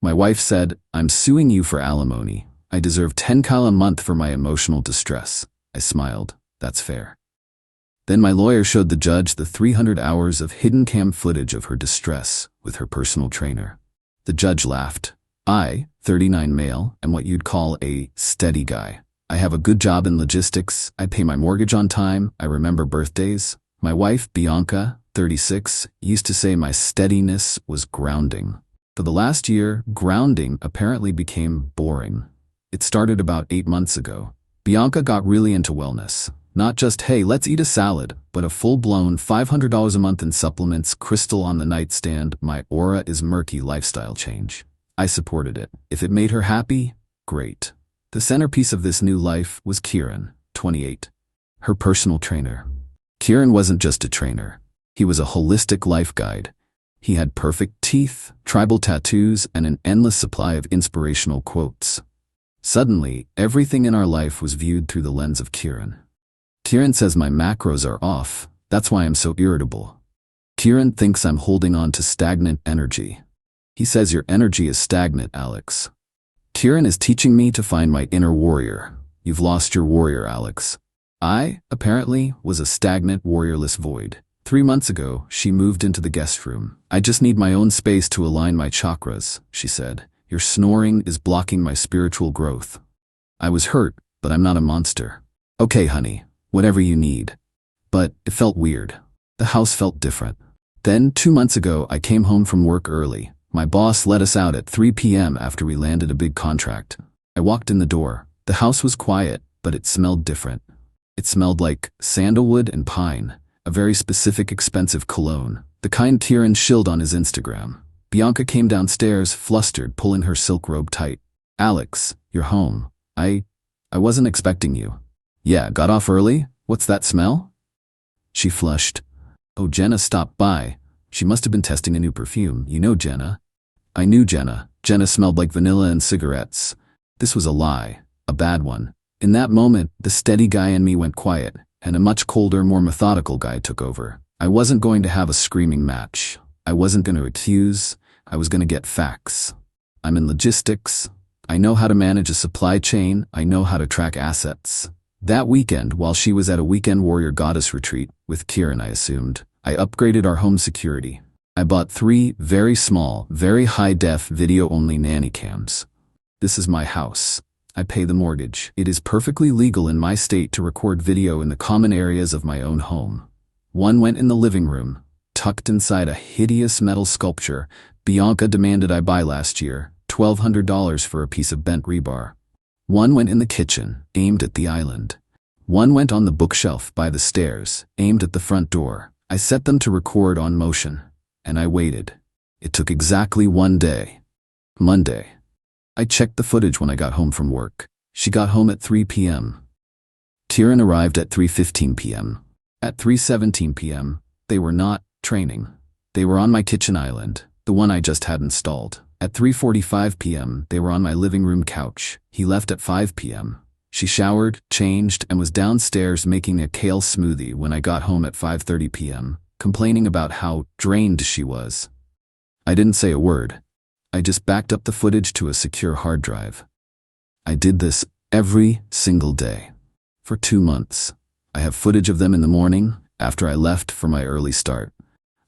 My wife said, "I'm suing you for alimony. I deserve 10 Qley a month for my emotional distress." I smiled. That's fair. Then my lawyer showed the judge the 300 hours of hidden cam footage of her distress with her personal trainer. The judge laughed. I, 39 male, am what you'd call a steady guy. I have a good job in logistics, I pay my mortgage on time, I remember birthdays. My wife, Bianca, 36, used to say my steadiness was grounding. For the last year, grounding apparently became boring. It started about 8 months ago. Bianca got really into wellness. Not just, hey, let's eat a salad, but a full-blown $500 a month in supplements, crystal on the nightstand, my aura is murky lifestyle change. I supported it. If it made her happy, great. The centerpiece of this new life was Kieran, 28, her personal trainer. Kieran wasn't just a trainer. He was a holistic life guide. He had perfect teeth, tribal tattoos, and an endless supply of inspirational quotes. Suddenly, everything in our life was viewed through the lens of Kieran. Kieran says my macros are off, that's why I'm so irritable. Kieran thinks I'm holding on to stagnant energy. He says your energy is stagnant, Alex. Kieran is teaching me to find my inner warrior. You've lost your warrior, Alex. I, apparently, was a stagnant, warriorless void. 3 months ago, she moved into the guest room. I just need my own space to align my chakras, she said. Your snoring is blocking my spiritual growth. I was hurt, but I'm not a monster. Okay, honey, whatever you need. But it felt weird. The house felt different. Then, 2 months ago, I came home from work early. My boss let us out at 3 p.m. after we landed a big contract. I walked in the door. The house was quiet, but it smelled different. It smelled like sandalwood and pine, a very specific expensive cologne, the kind Kieran shilled on his Instagram. Bianca came downstairs, flustered, pulling her silk robe tight. Alex, you're home. I wasn't expecting you. Yeah, got off early? What's that smell? She flushed. Oh, Jenna stopped by. She must have been testing a new perfume. You know Jenna. I knew Jenna. Jenna smelled like vanilla and cigarettes. This was a lie. A bad one. In that moment, the steady guy in me went quiet, and a much colder, more methodical guy took over. I wasn't going to have a screaming match. I wasn't going to accuse. I was going to get facts. I'm in logistics. I know how to manage a supply chain. I know how to track assets. That weekend, while she was at a weekend warrior goddess retreat, with Kieran I assumed, I upgraded our home security. I bought 3 very small, very high-def video-only nanny cams. This is my house. I pay the mortgage. It is perfectly legal in my state to record video in the common areas of my own home. One went in the living room, tucked inside a hideous metal sculpture Bianca demanded I buy last year, $1,200 for a piece of bent rebar. One went in the kitchen, aimed at the island. One went on the bookshelf by the stairs, aimed at the front door. I set them to record on motion, and I waited. It took exactly 1 day. Monday. I checked the footage when I got home from work. She got home at 3 p.m. Kieran arrived at 3:15 p.m. At 3:17 p.m., they were not training. They were on my kitchen island, the one I just had installed. At 3:45 p.m., they were on my living room couch. He left at 5 p.m. She showered, changed, and was downstairs making a kale smoothie when I got home at 5:30 p.m., complaining about how drained she was. I didn't say a word. I just backed up the footage to a secure hard drive. I did this every single day. For 2 months. I have footage of them in the morning, after I left for my early start.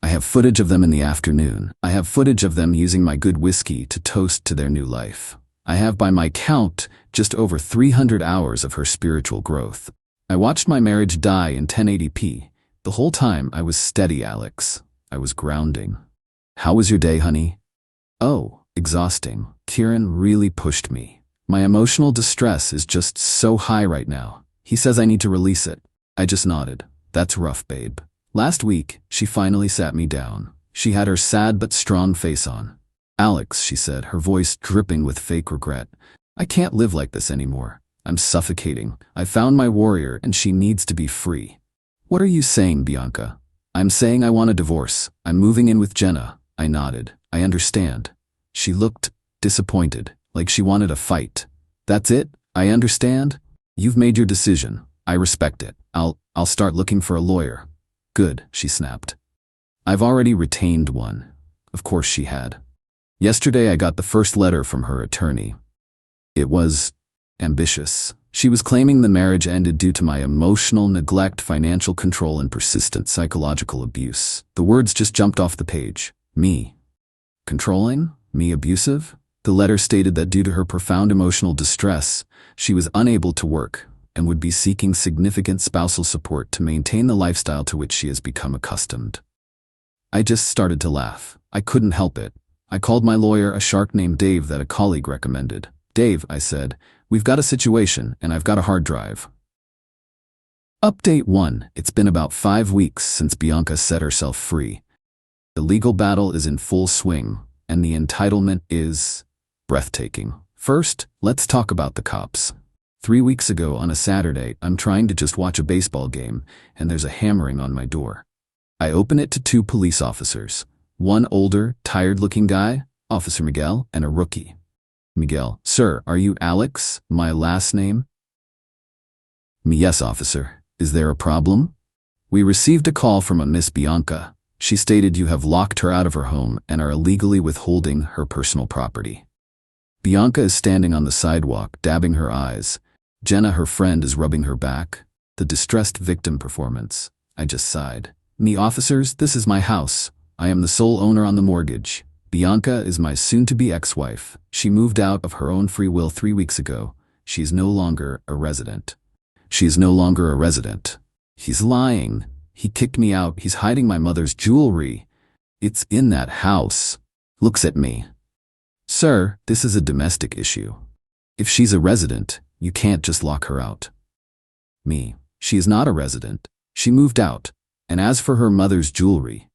I have footage of them in the afternoon. I have footage of them using my good whiskey to toast to their new life. I have, by my count, just over 300 hours of her spiritual growth. I watched my marriage die in 1080p. The whole time I was steady, Alex. I was grounding. How was your day, honey? Oh, exhausting. Kieran really pushed me. My emotional distress is just so high right now. He says I need to release it. I just nodded. That's rough, babe. Last week, she finally sat me down. She had her sad but strong face on. Alex, she said, her voice dripping with fake regret. I can't live like this anymore. I'm suffocating. I found my warrior and she needs to be free. What are you saying, Bianca? I'm saying I want a divorce. I'm moving in with Jenna. I nodded. I understand. She looked disappointed, like she wanted a fight. That's it? I understand? You've made your decision. I respect it. I'll start looking for a lawyer. Good, she snapped. I've already retained one. Of course she had. Yesterday I got the first letter from her attorney. It was ambitious. She was claiming the marriage ended due to my emotional neglect, financial control, and persistent psychological abuse. The words just jumped off the page. Me. Controlling? Me abusive? The letter stated that due to her profound emotional distress, she was unable to work and would be seeking significant spousal support to maintain the lifestyle to which she has become accustomed. I just started to laugh. I couldn't help it. I called my lawyer, a shark named Dave that a colleague recommended. Dave, I said, we've got a situation and I've got a hard drive. Update 1. It's been about 5 weeks since Bianca set herself free. The legal battle is in full swing, and the entitlement is breathtaking. First, let's talk about the cops. 3 weeks ago on a Saturday, I'm trying to just watch a baseball game, and there's a hammering on my door. I open it to 2 police officers. One older, tired-looking guy, Officer Miguel, and a rookie. Miguel, sir, are you Alex, my last name? Yes, officer. Is there a problem? We received a call from a Miss Bianca. She stated you have locked her out of her home and are illegally withholding her personal property. Bianca is standing on the sidewalk, dabbing her eyes. Jenna, her friend, is rubbing her back. The distressed victim performance. I just sighed. Me officers, this is my house. I am the sole owner on the mortgage. Bianca is my soon-to-be ex-wife. She moved out of her own free will 3 weeks ago. She is no longer a resident. She is no longer a resident. He's lying. He kicked me out. He's hiding my mother's jewelry. It's in that house. Looks at me. Sir, this is a domestic issue. If she's a resident, you can't just lock her out. Me. She is not a resident. She moved out. And as for her mother's jewelry,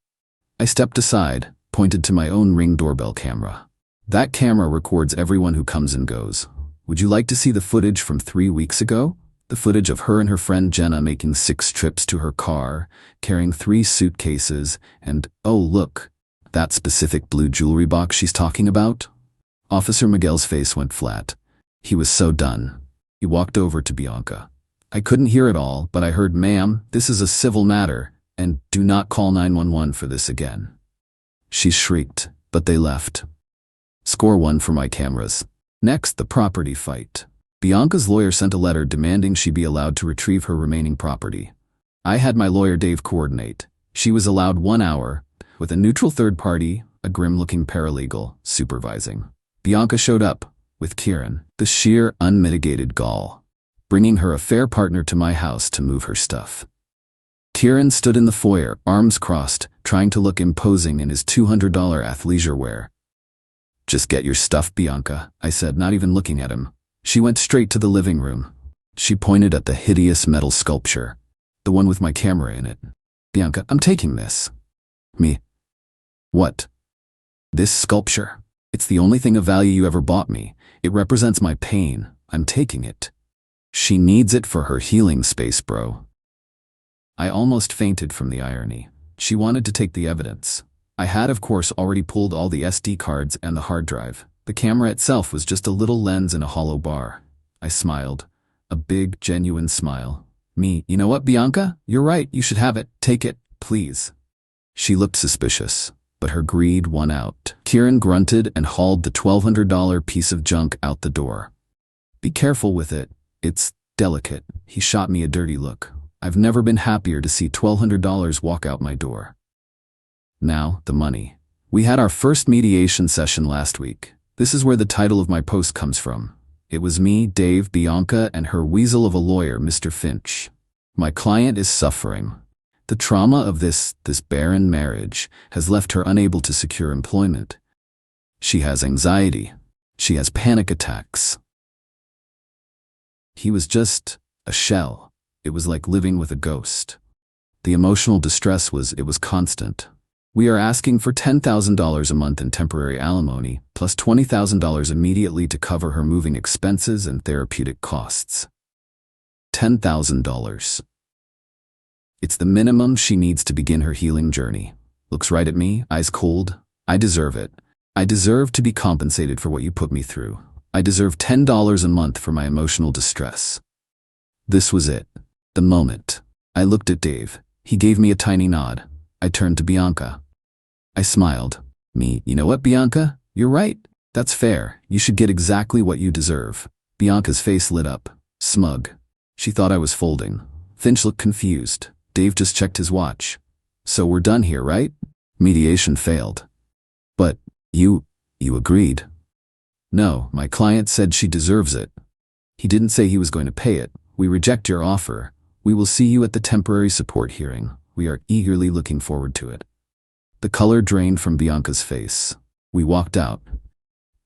I stepped aside, pointed to my own Ring doorbell camera. That camera records everyone who comes and goes. Would you like to see the footage from 3 weeks ago? The footage of her and her friend Jenna making 6 trips to her car, carrying 3 suitcases, and, oh look, that specific blue jewelry box she's talking about? Officer Miguel's face went flat. He was so done. He walked over to Bianca. I couldn't hear it all, but I heard, ma'am, this is a civil matter, and do not call 911 for this again. She shrieked, but they left. Score 1 for my cameras. Next, the property fight. Bianca's lawyer sent a letter demanding she be allowed to retrieve her remaining property. I had my lawyer Dave coordinate. She was allowed 1 hour, with a neutral third party, a grim-looking paralegal, supervising. Bianca showed up, with Kieran, the sheer, unmitigated gall, bringing her a fair partner to my house to move her stuff. Kieran stood in the foyer, arms crossed, trying to look imposing in his $200 athleisure wear. Just get your stuff, Bianca, I said, not even looking at him. She went straight to the living room. She pointed at the hideous metal sculpture, the one with my camera in it. Bianca, I'm taking this. Me. What? This sculpture. It's the only thing of value you ever bought me. It represents my pain. I'm taking it. She needs it for her healing space, bro. I almost fainted from the irony. She wanted to take the evidence. I had, of course, already pulled all the SD cards and the hard drive. The camera itself was just a little lens in a hollow bar. I smiled. A big, genuine smile. Me, you know what, Bianca? You're right, you should have it. Take it, please. She looked suspicious, but her greed won out. Kieran grunted and hauled the $1,200 piece of junk out the door. Be careful with it. It's delicate. He shot me a dirty look. I've never been happier to see $1,200 walk out my door. Now, the money. We had our first mediation session last week. This is where the title of my post comes from. It was me, Dave, Bianca, and her weasel of a lawyer, Mr. Finch. My client is suffering. The trauma of this barren marriage has left her unable to secure employment. She has anxiety. She has panic attacks. He was just a shell. It was like living with a ghost. The emotional distress was constant. We are asking for $10,000 a month in temporary alimony, plus $20,000 immediately to cover her moving expenses and therapeutic costs. $10,000. It's the minimum she needs to begin her healing journey. Looks right at me, eyes cold. I deserve it. I deserve to be compensated for what you put me through. I deserve $10 a month for my emotional distress. This was it. The moment. I looked at Dave. He gave me a tiny nod. I turned to Bianca. I smiled. Me, you know what, Bianca? You're right. That's fair. You should get exactly what you deserve. Bianca's face lit up, smug. She thought I was folding. Finch looked confused. Dave just checked his watch. So we're done here, right? Mediation failed. But you agreed. No, my client said she deserves it. He didn't say he was going to pay it. We reject your offer. We will see you at the temporary support hearing. We are eagerly looking forward to it. The color drained from Bianca's face. We walked out.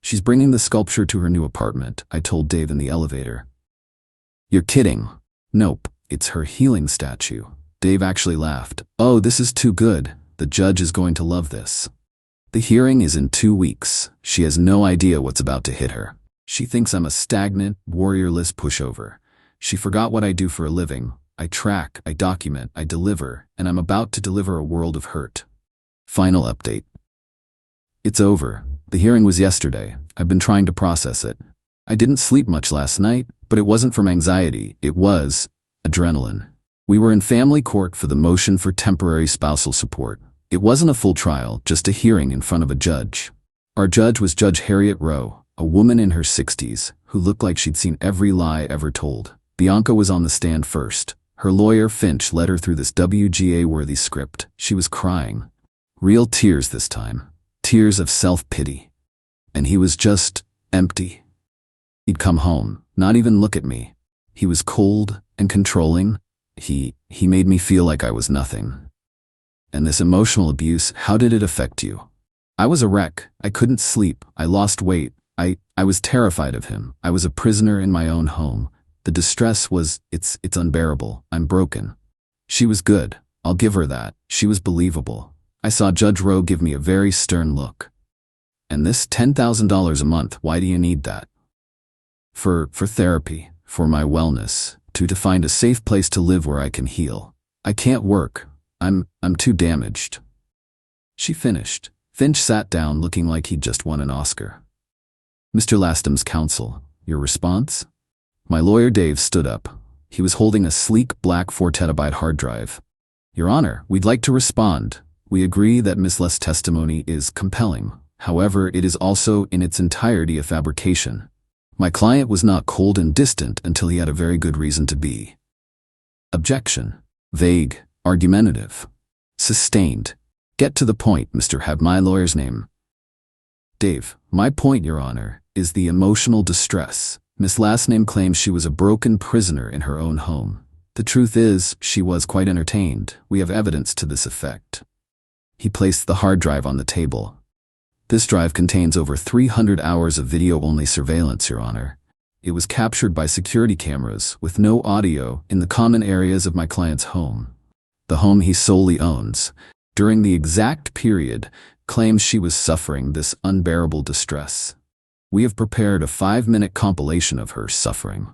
She's bringing the sculpture to her new apartment, I told Dave in the elevator. You're kidding. Nope, it's her healing statue. Dave actually laughed. Oh, this is too good. The judge is going to love this. The hearing is in 2 weeks. She has no idea what's about to hit her. She thinks I'm a stagnant, warriorless pushover. She forgot what I do for a living. I track, I document, I deliver, and I'm about to deliver a world of hurt. Final update. It's over. The hearing was yesterday. I've been trying to process it. I didn't sleep much last night, but it wasn't from anxiety. It was adrenaline. We were in family court for the motion for temporary spousal support. It wasn't a full trial, just a hearing in front of a judge. Our judge was Judge Harriet Rowe, a woman in her 60s, who looked like she'd seen every lie ever told. Bianca was on the stand first. Her lawyer, Finch, led her through this WGA-worthy script. She was crying. Real tears this time. Tears of self-pity. And he was just empty. He'd come home, not even look at me. He was cold and controlling. He made me feel like I was nothing. And this emotional abuse, how did it affect you? I was a wreck. I couldn't sleep. I lost weight. I was terrified of him. I was a prisoner in my own home. The distress was, it's unbearable. I'm broken. She was good. I'll give her that. She was believable. I saw Judge Rowe give me a very stern look. And this $10,000 a month, why do you need that? For therapy, for my wellness, to find a safe place to live where I can heal. I can't work. I'm too damaged. She finished. Finch sat down looking like he'd just won an Oscar. Mr. Lastom's counsel, your response? My lawyer Dave stood up. He was holding a sleek black 4TB hard drive. Your Honor, we'd like to respond. We agree that Ms. Les' testimony is compelling. However, it is also in its entirety a fabrication. My client was not cold and distant until he had a very good reason to be. Objection. Vague. Argumentative. Sustained. Get to the point, Mr. Have my lawyer's name. Dave, my point, Your Honor, is the emotional distress. Miss Last Name claims she was a broken prisoner in her own home. The truth is, she was quite entertained. We have evidence to this effect. He placed the hard drive on the table. This drive contains over 300 hours of video-only surveillance, Your Honor. It was captured by security cameras with no audio in the common areas of my client's home. The home he solely owns. During the exact period, claims she was suffering this unbearable distress. We have prepared a 5-minute compilation of her suffering.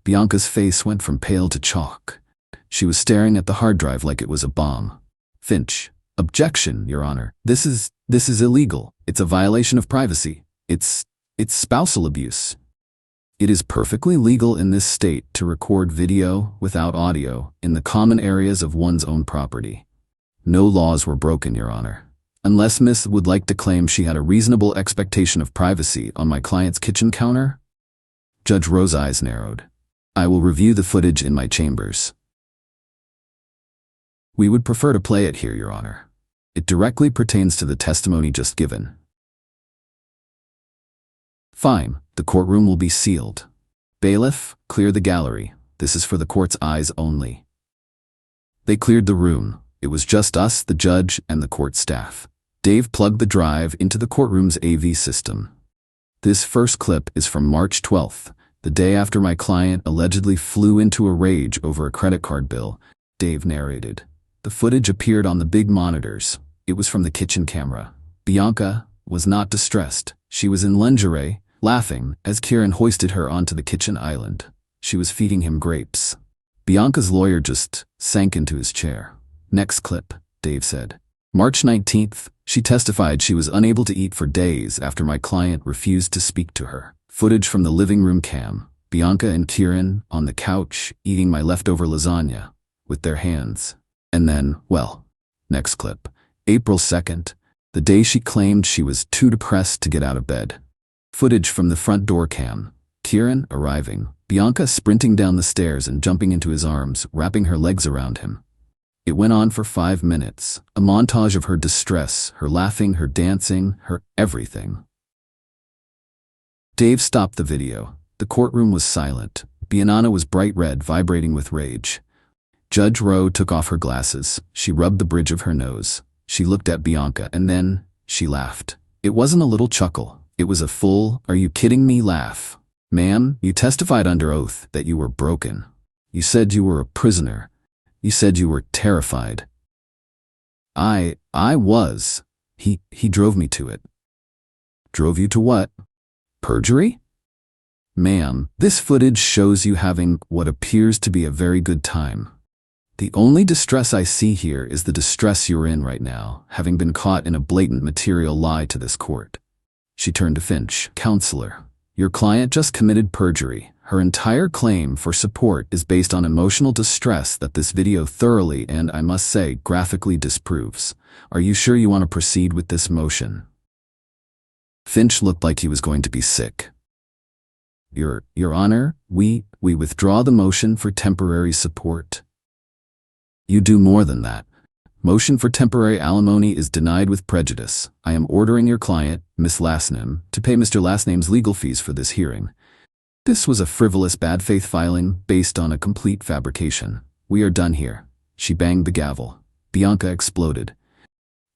Bianca's face went from pale to chalk. She was staring at the hard drive like it was a bomb. Finch. Objection, Your Honor. This is illegal. It's a violation of privacy. It's spousal abuse. It is perfectly legal in this state to record video without audio in the common areas of one's own property. No laws were broken, Your Honor. Unless Miss would like to claim she had a reasonable expectation of privacy on my client's kitchen counter? Judge Rowe's eyes narrowed. I will review the footage in my chambers. We would prefer to play it here, Your Honor. It directly pertains to the testimony just given. Fine, the courtroom will be sealed. Bailiff, clear the gallery. This is for the court's eyes only. They cleared the room. It was just us, the judge, and the court staff. Dave plugged the drive into the courtroom's AV system. This first clip is from March 12th, the day after my client allegedly flew into a rage over a credit card bill. Dave narrated. The footage appeared on the big monitors. It was from the kitchen camera. Bianca was not distressed. She was in lingerie, laughing, as Kieran hoisted her onto the kitchen island. She was feeding him grapes. Bianca's lawyer just sank into his chair. Next clip, Dave said. March 19th, she testified she was unable to eat for days after my client refused to speak to her. Footage from the living room cam. Bianca and Kieran on the couch eating my leftover lasagna with their hands. And then, well, next clip. April 2nd, The day she claimed she was too depressed to get out of bed. Footage from the front door cam. Kieran arriving. Bianca sprinting down the stairs and jumping into his arms, wrapping her legs around him. It went on for 5 minutes, a montage of her distress, her laughing, her dancing, her everything. Dave stopped the video. The courtroom was silent. Bianca was bright red, vibrating with rage. Judge Rowe took off her glasses. She rubbed the bridge of her nose. She looked at Bianca and then she laughed. It wasn't a little chuckle. It was a full, "Are you kidding me?" laugh. "Ma'am, you testified under oath that you were broken. You said you were a prisoner. You said you were terrified." I was. He drove me to it." "Drove you to what? Perjury?" "Ma'am, this footage shows you having what appears to be a very good time. The only distress I see here is the distress you're in right now, having been caught in a blatant material lie to this court." She turned to Finch. "Counselor, your client just committed perjury. Her entire claim for support is based on emotional distress that this video thoroughly and, I must say, graphically disproves. Are you sure you want to proceed with this motion?" Finch looked like he was going to be sick. Your Honor, we withdraw the motion for temporary support." "You do more than that. Motion for temporary alimony is denied with prejudice. I am ordering your client, Miss Lasnam, to pay Mr. Lasnam's legal fees for this hearing. This was a frivolous bad faith filing based on a complete fabrication. We are done here." She banged the gavel. Bianca exploded.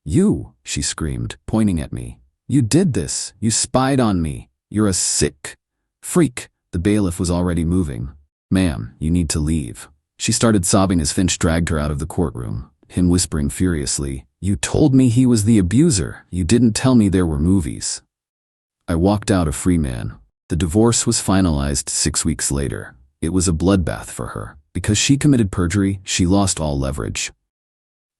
"You," she screamed, pointing at me. "You did this. You spied on me. You're a sick freak." The bailiff was already moving. "Ma'am, you need to leave." She started sobbing as Finch dragged her out of the courtroom, him whispering furiously, "You told me he was the abuser. You didn't tell me there were movies." I walked out a free man. The divorce was finalized 6 weeks later. It was a bloodbath for her. Because she committed perjury, she lost all leverage.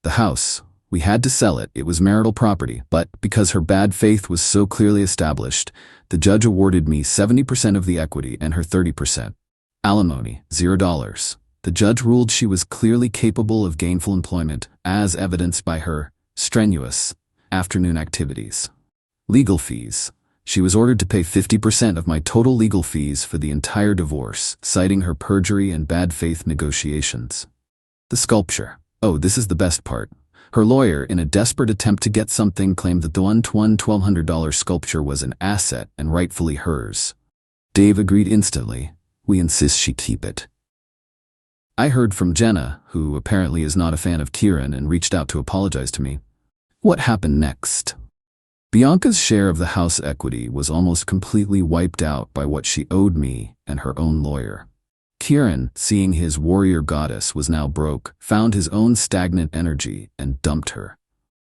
The house, we had to sell it. It was marital property, but because her bad faith was so clearly established, the judge awarded me 70% of the equity and her 30%. Alimony, $0. The judge ruled she was clearly capable of gainful employment, as evidenced by her strenuous afternoon activities. Legal fees. She was ordered to pay 50% of my total legal fees for the entire divorce, citing her perjury and bad faith negotiations. The sculpture. Oh, this is the best part. Her lawyer, in a desperate attempt to get something, claimed that the $1,200 sculpture was an asset and rightfully hers. Dave agreed instantly. "We insist she keep it." I heard from Jenna, who apparently is not a fan of Kieran and reached out to apologize to me. What happened next? Bianca's share of the house equity was almost completely wiped out by what she owed me and her own lawyer. Kieran, seeing his warrior goddess was now broke, found his own stagnant energy and dumped her.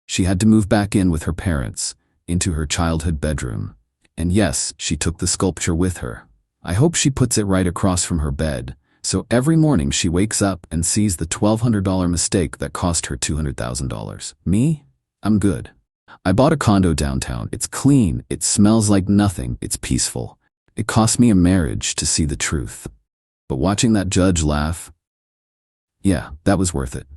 She had to move back in with her parents, into her childhood bedroom. And yes, she took the sculpture with her. I hope she puts it right across from her bed, so every morning she wakes up and sees the $1,200 mistake that cost her $200,000. Me? I'm good. I bought a condo downtown. It's clean, it smells like nothing, it's peaceful. It cost me a marriage to see the truth. But watching that judge laugh, yeah, that was worth it.